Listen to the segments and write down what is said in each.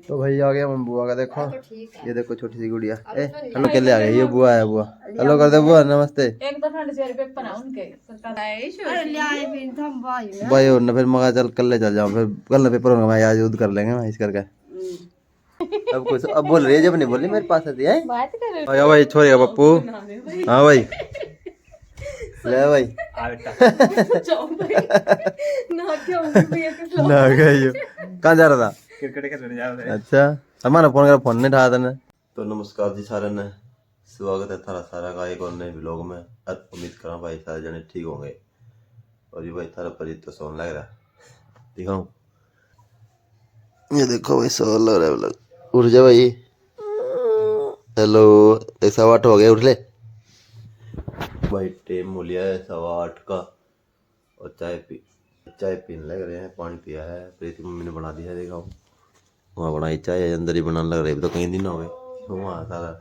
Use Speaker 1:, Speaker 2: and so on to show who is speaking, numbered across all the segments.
Speaker 1: तो भाई आ गया हम बुआ का, देखो ये देखो छोटी सी गुड़िया। हेलो केले आ गए, ये बुआ है। बुआ हेलो कर दे बुआ, नमस्ते।
Speaker 2: एक तो ठंड से पेपर है उनके
Speaker 1: भाई और ना फिर मगा चल कल ले चल जाऊँ, फिर कल ना पेपर होगा, मैं आज यूज कर लेंगे मैं इस करके। अब कुछ अब बोल रही है, जब नहीं बोली मेरे पास आती है
Speaker 2: बात कर
Speaker 1: आया भाई छोरी का पप्पू। हाँ भाई ले भाई ना गई कहाँ जा रहा था?
Speaker 3: क्रिकेट खेलने जा रहे।
Speaker 1: अच्छा हमारा फोन कर, फोन नहीं उठाया था। तो नमस्कार जी सारे ने, स्वागत है थारा सारा का एक और नए व्लॉग में। उम्मीद करा भाई सारे जने ठीक होंगे। और ये भाई थारा परित तो सोन लग रहा है, दिखाऊं ये देखो भाई सोन लग रहा है व्लॉग। उठ जा भाई। हेलो 8:15 हो गए, उठ ले भाई। टाइम हो लिया है 8:15 का और चाय पीने लग रहे हैं। पानी पिया है, प्रीति मम्मी ने बना दिया है, देखा वहाँ बनाई चाय, अंदर ही बनाने लग रहे। तो कई दिन हो गए वहाँ सारा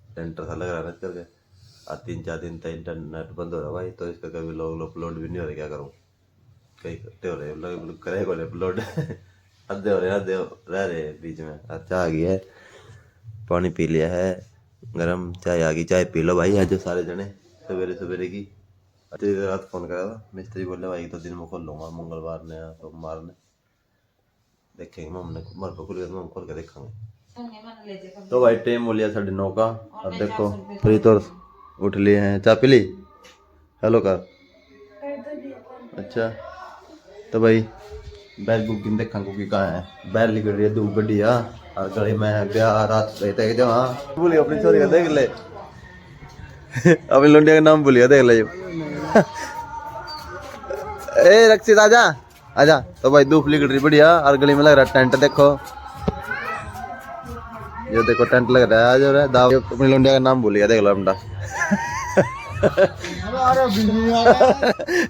Speaker 1: सेंटर सा लग रहा है करके। आज 3-4 दिन तक इंटरनेट बंद हो रहा भाई, तो इसका कभी लोग अपलोड भी नहीं हो रहे। क्या करूँ, कई इकट्ठे हो रहे लोग, करे को अपलोड आधे हो रहे आधे रह रहे बीच में। अच्छा आ गया है, पानी पी लिया है, गरम चाय आ गई, चाय पी लो भाई। आज जो सारे जने सवेरे सवेरे की अच्छी रात फोन करा था मिस्त्री, बोले भाई तो दिन में खोल लूँगा, मंगलवार ने या सोमवार ने देखेंगे। मम्मी मर को खुल गया, खोल के देखेंगे। तो भाई टाइम हो लिया 9:30 का। अब देखो प्रीत और उठ लिए हैं, चाय पी ली। हेलो कर अच्छा। तो भाई बैल बुकिंग देखा कुकी कहाँ है, बैल निकल रही है धूप बढ़िया और गले में ब्याह रात रहते जो। हाँ भूलिए अपनी छोरी का देख ले अपनी लुंडिया का नाम भूलिए, देख ले ए रक्षित आजा आजा। तो भाई धूप निकल रही बढ़िया और गली में लग रहा है टेंट, देखो ये देखो टेंट लग रहा है आज। और दाव अपनी लुंडिया का नाम भूल गया, देख लो अपना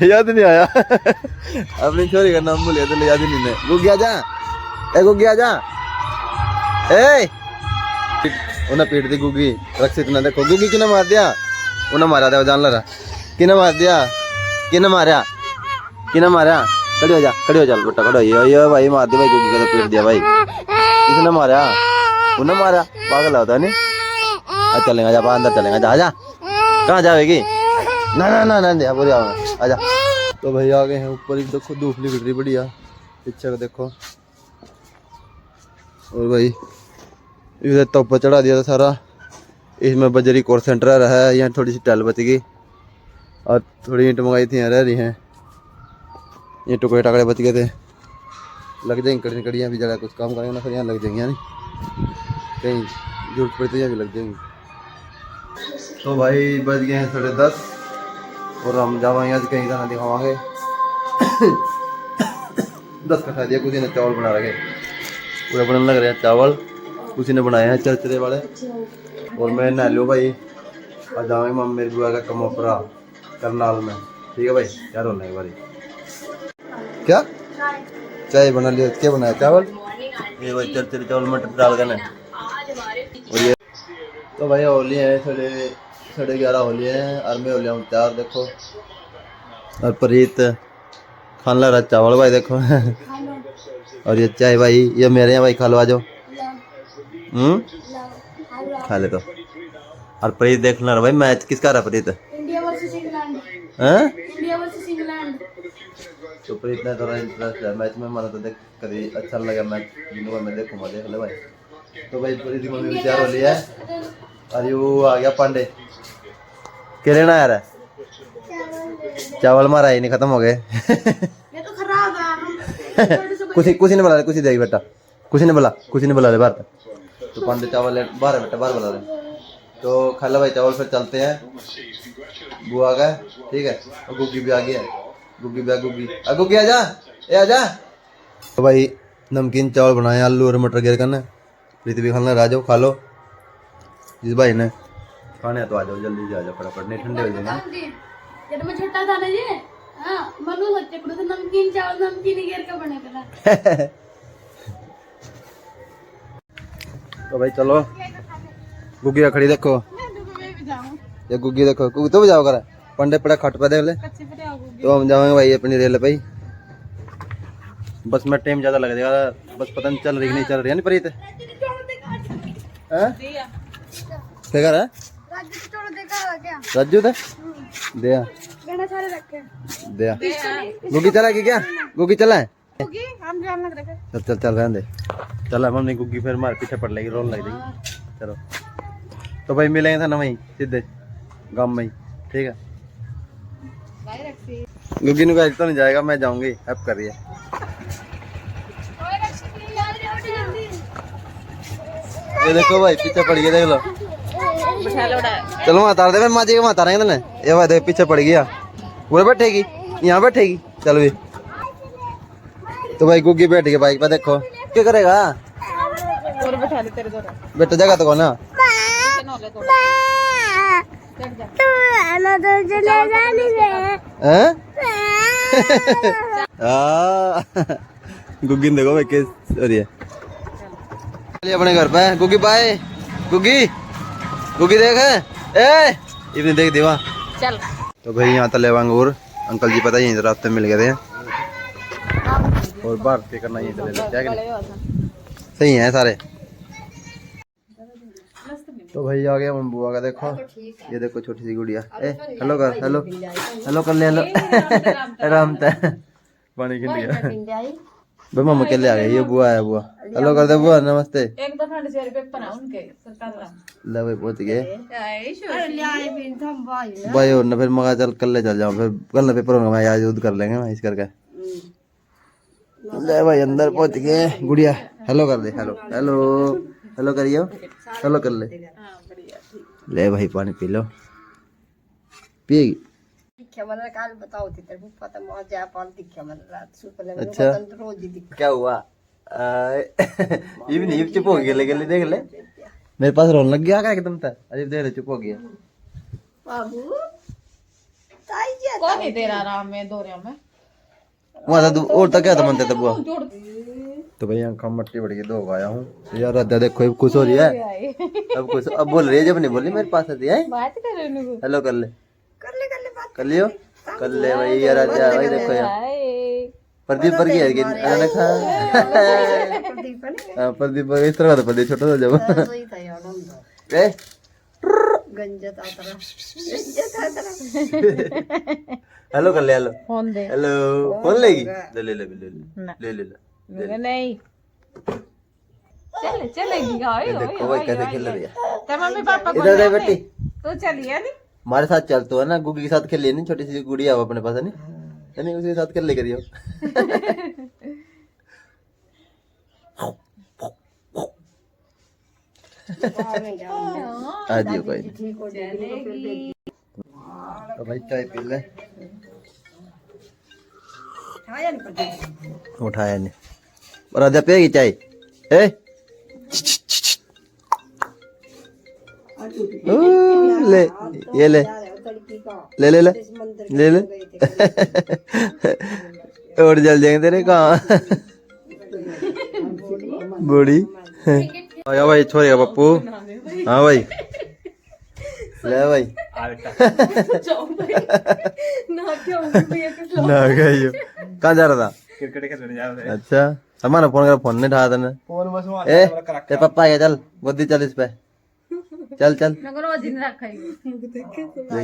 Speaker 1: याद नहीं आया अपनी छोरी का नाम भूल गया तो याद ही नहीं। गुग्गी आजा, ए गुग्गी आजा। ए उन्हें पीट दी गुग्गी, रक्षित ने देखो गुग्गी किने मार दिया, उन्हें मारा था जान लगा किने मार दिया, किने मारा किने मारा। खड़ी हो जा बेटा, खड़ो ये भाई मार दिया भाई, गुग्गी का तो पीट दिया भाई। किसने मारा, उन्हें मारा, पागल होता नहीं। चलेगा जा अंदर चलेगा, जा आजा। कहाँ जाएगी, ना ना ना ना दे बोले आजा। तो भाई आ गए हैं ऊपर ही, देखो धूप निकल रही बढ़िया, पीछे का देखो। और भाई इधर तो ऊपर चढ़ा दिया था सारा, इसमें बजरी कोर सेंटर है। यहाँ थोड़ी सी टैल बच गई और थोड़ी ईंट मंगाई थी, यहाँ रह रही हैं। ये टुकड़े टाकड़े बच गए थे, लग जाएंगी कड़ियाँ भी, जगह कुछ काम करेंगे ना फिर यहाँ लग जाएंगी, यानी कहीं जरूरत पड़ी तो यहाँ भी लग जाएंगी। तो भाई बज गए हैं 10:30 और हम जावाएंगे आज कहीं जाना दिखावाएंगे 10 का खा दिया। किसी ने चावल बना रखे, पूरे बनने लग रहे हैं चावल, किसी ने बनाए हैं चरचरे वाले। और मैं नहा लो भाई, और जाऊँगे मम्मी मेरी बुआ का कमोपरा करनाल में, ठीक है भाई। क्या रोना एक बारी, क्या चाय बना लिया, क्या बनाया चावल, ये भाई चरचरे चावल मटर डाल कर। और ये तो भाई होली है 11:30 होली है, और मैं होली हूँ 4 देखो। और प्रीत खाने लग रहा चावल भाई देखो और ये चाय भाई ये मेरे यहाँ भाई, खा लो आ जाओ। खा ले तो। और प्रीत देखना रहा भाई मैच किसका रहा, Preet
Speaker 4: India versus England. India versus England.
Speaker 1: तो प्रीत ने थोड़ा इंटरेस्ट है मैच में, माना तो देख कभी अच्छा लगा मैच, मैं देखूंगा, देख ले भाई। तो भाई प्रीत की मम्मी तैयार हो लिया है, और वो आ गया पांडे। क्या लेना यार, चावल मारा ही नहीं, खत्म हो गए
Speaker 4: ये तो खराब है
Speaker 1: कुछ नहीं बोला, कुछ देगी बेटा, कुछ नहीं बोला ले बाहर। तो पांडे चावल बाहर बेटा, बाहर बोला रहे। तो खा लो भाई चावल, फिर चलते हैं। बुआ आ गए, ठीक है। और गुग्गी भी आ गई है, गुग्गी आजा, ए आजा। तो भाई नमकीन चावल बनाए, आलू और मटर गिर करना। प्रीति भी खाना, आ जाओ खा लो। जिस भाई ने खाने तो आ जाओ, जल्दी से आ जाओ, फटाफट नहीं ठंडे हो जाएंगे।
Speaker 4: जब मैं छोटा था ना जी, हां मनु सच्चे को तो नमकीन चावल नमकीन गिर के बने थे।
Speaker 1: तो भाई चलो, गुग्गी खड़ी देखो, ये गुग्गी देखो, गुग्गी तो भी जाओ कर पंडे पड़ा खट पे देख ले। तो हम जाएंगे भाई अपनी रेल पे, बस में टाइम ज़्यादा लग जाएगा, बस पता नहीं चल रही नहीं चल रही है नहीं प्रीत हैं? क्या कर रहा है राजू? थे दिया दिया गुग्गी चला कि क्या? गुग्गी चला है? चल चल चल रहने दे, चल मम्मी गुग्गी फिर हमारे पीछे पड़ लेगी, रोन लग जाएगी। चलो तो भाई मिलेंगे था ना वहीं सीधे गाँव में ही, ठीक है। गुग्गी ने तो नहीं जाएगा, मैं जाऊंगी, अब कर रही है। ये देखो भाई पीछे पड़ गया, देख लो। चलो वहाँ तार दे, फिर माँ जी के वहाँ तारेंगे ना। ये भाई देख पीछे पड़ गया, पूरे बैठेगी यहाँ बैठेगी। चलो भी तो भाई गुग्गी बैठ गई बाइक पे, देखो क्या करेगा। बेटा जगह तो को ना गुग्गी देखो भाई किस हो रही है। अपने घर पे गुग्गी बाय, गुग्गी गुग्गी देख ए इतनी देख देवा।
Speaker 2: चल
Speaker 1: तो भाई यहाँ तले अंगूर अंकल जी पता यहीं रास्ते मिल गए थे, और बार के करना यहीं चले क्या सही है सारे। तो भाई आ गया बुआ का, देखो ये देखो छोटी सी गुड़िया। ए हेलो कर, हेलो हेलो कर ले, हेलो आराम से पानी खिल गया भाई। मम्मा के लिए आ गई, ये बुआ है बुआ। हेलो कर दे बुआ, नमस्ते।
Speaker 2: एक दो ठंड से पेपर ना उनके सरकार का
Speaker 1: ले भाई पहुंच गए भाई। और ना फिर मगा चल कल ले चल जाऊं, फिर कल ना पेपर होगा, मैं आज दूध कर लेंगे मैं इस करके। ले भाई अंदर पहुंच गए। गुड़िया हेलो कर दे, हेलो हेलो हेलो करियो, हेलो कर ले। ले भाई पानी पी लो, पिएगी। अच्छा क्या हुआ? ये भी नहीं चुप हो गया, लेकिन देख ले मेरे पास रोन लग गया क्या एकदम था। अरे देख ले चुप हो गया।
Speaker 2: कौन नहीं दे रहा आराम में दो रहा में
Speaker 1: वहां था और तक क्या था मनते थे बुआ। तो भैया आंखों मट्टी बढ़ गई, दो आया हूँ यार। राधा देखो खुश हो रही है, अब खुश अब बोल रही है, जब नहीं बोली मेरे पास आती है। हेलो कर ले, कर लियो कर ले भाई यार। राजा भाई देखो यार प्रदीप पर गया प्रदीप पर इस तरह का प्रदीप छोटा था जब हेलो कर ले, हेलो
Speaker 2: फोन दे,
Speaker 1: हेलो फोन लेगी। ले ले ले ले ले ले
Speaker 2: नहीं चले चलेगी।
Speaker 1: देखो भाई कैसे खेल रही है।
Speaker 2: तो मम्मी पापा को
Speaker 1: इधर दे बेटी,
Speaker 2: तो चलिए नहीं
Speaker 1: हमारे साथ चल तो है ना। गुग्गी के साथ खेल नहीं, छोटी सी गुड़िया हो अपने पास है नहीं, उसके साथ खेल ले करियो। आज कोई तो भाई चाय पी ले। उठाया नहीं और राजा पिएगी चाय। ए ले ये ले ले ले ले ले ले और जल जाएंगे तेरे कहाँ बूढ़ी। आया भाई छोरे का पप्पू। हाँ भाई ले भाई ना गई कहाँ जा रहा था?
Speaker 3: क्रिकेट खेलने जा रहे थे।
Speaker 1: अच्छा हमारा फोन कर, फोन नहीं उठाया तूने।
Speaker 3: फोन बस वहाँ
Speaker 1: ए तेरे पापा आ गया, चल गोदी चल इस पे, चल चल देख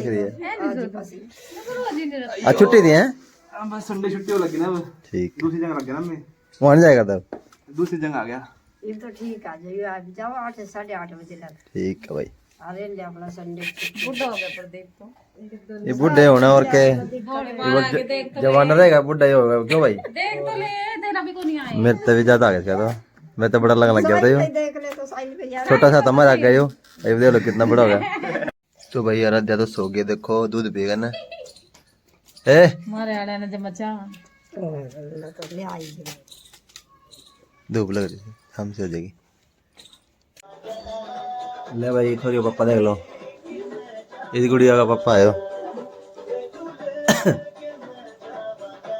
Speaker 1: रही है। छुट्टी दी है
Speaker 3: बस संडे छुट्टी हो लगी ना,
Speaker 1: ठीक।
Speaker 3: दूसरी जगह लग गया ना मैं,
Speaker 1: वहाँ नहीं जाएगा तब,
Speaker 3: दूसरी जगह आ गया।
Speaker 5: ये तो ठीक आ जाइए, आप जाओ 8 से 8:30 बजे लग।
Speaker 1: ठीक है भाई।
Speaker 5: अरे ले अपना संडे
Speaker 2: बुढ़ा हो गया प्रदीप तो
Speaker 1: ये बुढ़े होना और क्या जवान रहेगा, बुढ़ा ही होगा क्यों भाई।
Speaker 2: देख तो ले देना भी को नहीं आए।
Speaker 1: मेरे तो भी ज्यादा आ गया था, मैं तो बड़ा लगने लग गया था।
Speaker 5: देख ले तो साइल पे यार
Speaker 1: छोटा सा तमर आ गया यो, अब देख लो कितना बड़ा हो गया। तो भाई यार ज्यादा सो गए, देखो दूध पीएगा ना। ए
Speaker 2: मारे आड़े ने जमचा
Speaker 5: तो ले आई है।
Speaker 1: धूप लग रही है, हमसे हो जाएगी। ले भाई थोड़ी पापा देख लो, इस गुड़िया का पापा है।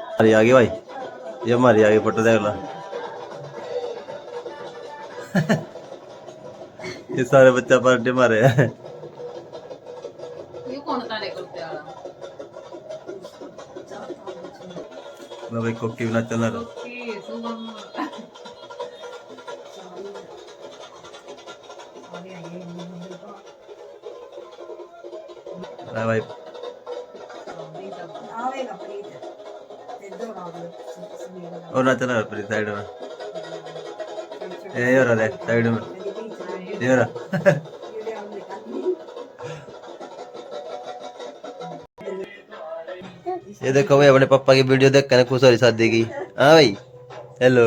Speaker 1: हमारी आ गई भाई, ये हमारी आ गई, फोटो देख लो। ये सारे बच्चा पार्टी मारे हैं।
Speaker 2: ये कौन ताले करते वाला
Speaker 1: मैं भाई कोकी बिना चल रहा।
Speaker 2: की
Speaker 1: भाई
Speaker 5: आवेगा प्रीत ते दो राउंड
Speaker 1: और ना चला प्रीत साइड में ये रहा देख साइड में ये रहा ये देखो भाई अपने पापा की वीडियो देख कर खुश हो रही शादी की। हाँ भाई हेलो।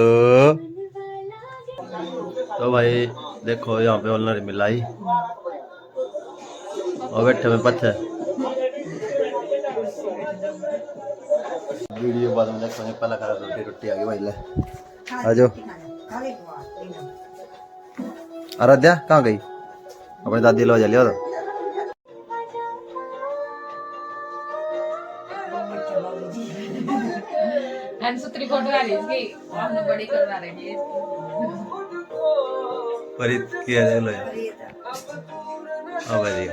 Speaker 1: तो भाई देखो यहाँ पे ऑनर मिलाई और बैठे में पत्थर वीडियो बाद में देखेंगे। पहला खा रोटी रोटी आ गई भाई ले आ जाओ। आराध्या कहाँ गई? अपनी दादी लो जा लिया तो
Speaker 2: सूत्री फोटो आ रही इसकी हमने बड़ी करवा रही है
Speaker 1: परित किया देख लो यार। हाँ भाई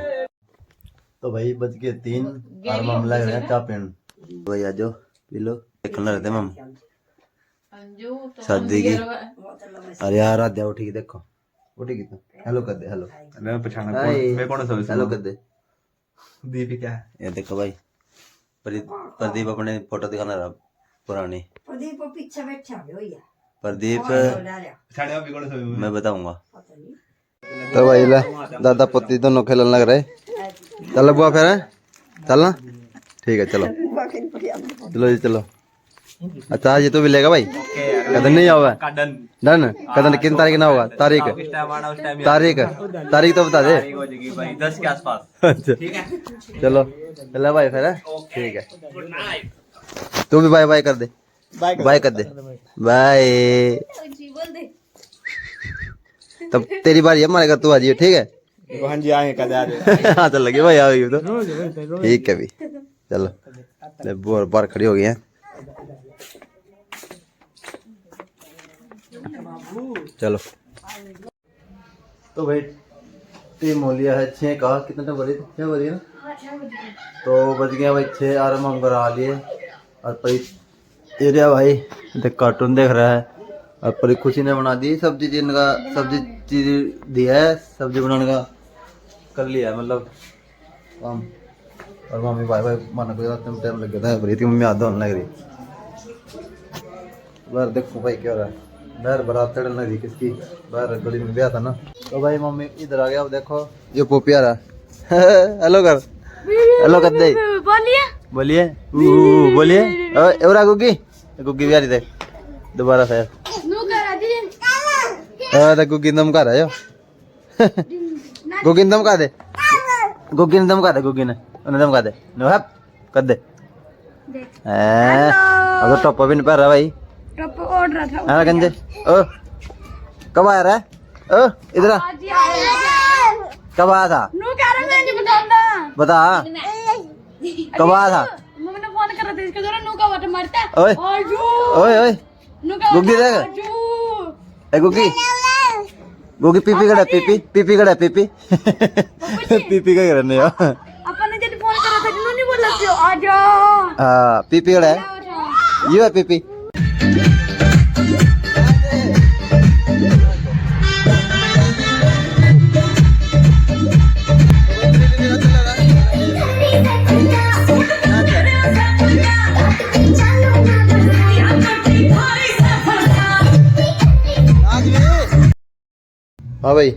Speaker 1: तो भाई बच गए 3 और मामला है चाय पीन भाई आ जाओ पी लो। देखना रहते मम
Speaker 2: अंजू तो
Speaker 1: शादी की। अरे यार आराध्या उठी की देखो उठी की। हेलो कर दे हेलो
Speaker 3: मैं पहचाना
Speaker 1: हाय।
Speaker 3: मैं कौन सा
Speaker 1: हेलो कर दे
Speaker 3: दीपी क्या है?
Speaker 1: ये देखो भाई प्रदीप अपने फोटो दिखाना रहा पुरानी।
Speaker 5: प्रदीप को पीछे बैठा है भैया
Speaker 1: प्रदीप
Speaker 3: पहचाने भी कौन सा
Speaker 1: मैं बताऊंगा। तो भाई ला दादा पोती दोनों खेलने लग रहे। चलो बुआ फिर चलना ठीक है चलो चलो जी चलो। अच्छा ये तो भी लेगा भाई कदम नहीं होगा डन कदम किन तारीख ना होगा तारीख तारीख तारीख तो बता दे
Speaker 3: 10 के आसपास।
Speaker 1: अच्छा चलो चलो भाई फिर ठीक है। तू भी बाय बाय कर दे बाय कर दे बाय। तब तेरी बारी है हमारे घर तू आ जाइए ठीक है।
Speaker 3: हाँ जी आए कद आ रहे।
Speaker 1: हाँ चल लगे भाई आ गई तो ठीक है भी चलो ले बोर बार खड़ी हो गई है। चलो तो भाई टीम हो लिया है 6 का कितना टाइम बजे 6 बजे ना तो बज गया भाई 6 और हम घर आ लिए। और परी एरिया भाई देख कार्टून देख रहा है। और परी खुशी ने बना दी सब्जी जिनका सब्जी चीज दिया है सब्जी बनाने का कर लिया है मतलब काम। और मम्मी भाई भाई माना कोई टाइम लग गया था परी थी मम्मी आधा होने लग रही। बाहर देखो भाई क्या हो रहा है बाहर बारात चढ़ने लगी किसकी बाहर गली में ब्याह था ना। तो भाई मम्मी इधर आ गया अब देखो ये पोपी आ रहा हेलो कर हेलो कर दे
Speaker 4: बोलिए
Speaker 1: बोलिए बोलिए एवरा गुग्गी गुग्गी भी आ रही थे दोबारा से
Speaker 4: नु करा दी
Speaker 1: तो गुग्गी दम कर रहा है गुग्गी दम का दे गुग्गी ने दम का दे गुग्गी ने उन्हें दम का दे नो हप कर दे। अब तो टॉप भी नहीं पा रहा भाई
Speaker 4: टॉप ओढ़ रहा था
Speaker 1: हाँ गंजे ओ कब आ रहा है ओ इधर आ कब आया था
Speaker 4: नु कह रहा मैं नहीं बताऊंगा
Speaker 1: बता कब आया था
Speaker 4: मम्मी ने फोन कर रहा था इसके द्वारा नु का वाटर मारता
Speaker 1: ओए ओए ओए
Speaker 4: नु का
Speaker 1: गुग्गी देख ए गुग्गी गुग्गी पीपी कड़ा पीपी पीपी कड़ा पीपी पीपी का करने यार
Speaker 4: अपन ने जब फोन कर रहा था नु नहीं बोला क्यों आ जा
Speaker 1: हाँ पीपी कड़ा है ये है पीपी। हाँ भाई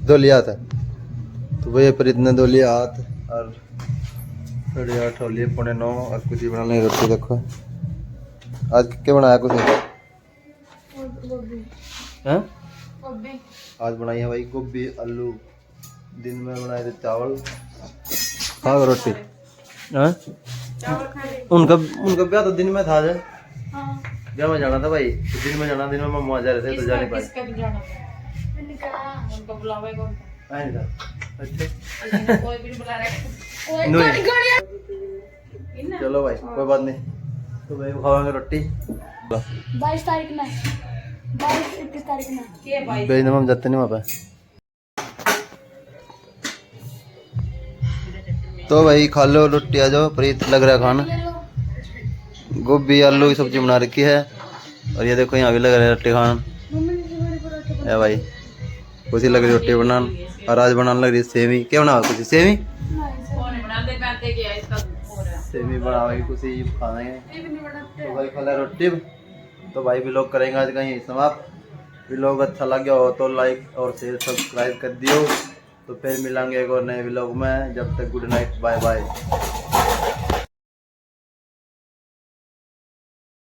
Speaker 1: धो लिया था तो भैया पर इतने धो लिया हाथ और 8:30 हो लिए 9:45 और कुछ ही बनाने रोटी देखो आज क्या बनाया कुछ हैं आज बनाई है भाई गोभी आलू दिन में बनाए थे चावल खाओ रोटी हैं उनका उनका ब्याह तो दिन में था जो ब्याह में जाना था भाई तो दिन में जाना दिन में मम्मा जा रहे थे तो जाने पाए
Speaker 2: उनको बुलावे कौन
Speaker 1: नहीं था अच्छा
Speaker 2: कोई भी नहीं बुला रहा है
Speaker 1: नहीं चलो भाई कोई बात नहीं तो भाई खावांगे रोटी
Speaker 4: 22 तारीख में 22-21 तारीख में
Speaker 2: के भाई
Speaker 1: बेच हम जाते नहीं वहाँ पे। तो भाई खा लो रोटी आ जाओ प्रीत लग रहा है खाना गोभी आलू की सब्जी बना रखी है और ये देखो यहाँ भी लग रहा है रोटी खाना है भाई कुछ लग रही रोटी बनाने और आज बनाने लग रही सेवी। क्या बना कुछ सेवी? सेवी बनाओगी कुछ खाएंगे तो भाई खा रोटी। तो भाई व्लॉग करेंगे आज कहीं समाप्त। व्लॉग अच्छा लगे हो तो लाइक और शेयर सब्सक्राइब कर दियो। तो फिर मिलेंगे एक और नए व्लॉग में। जब तक गुड नाइट, बाय बाय।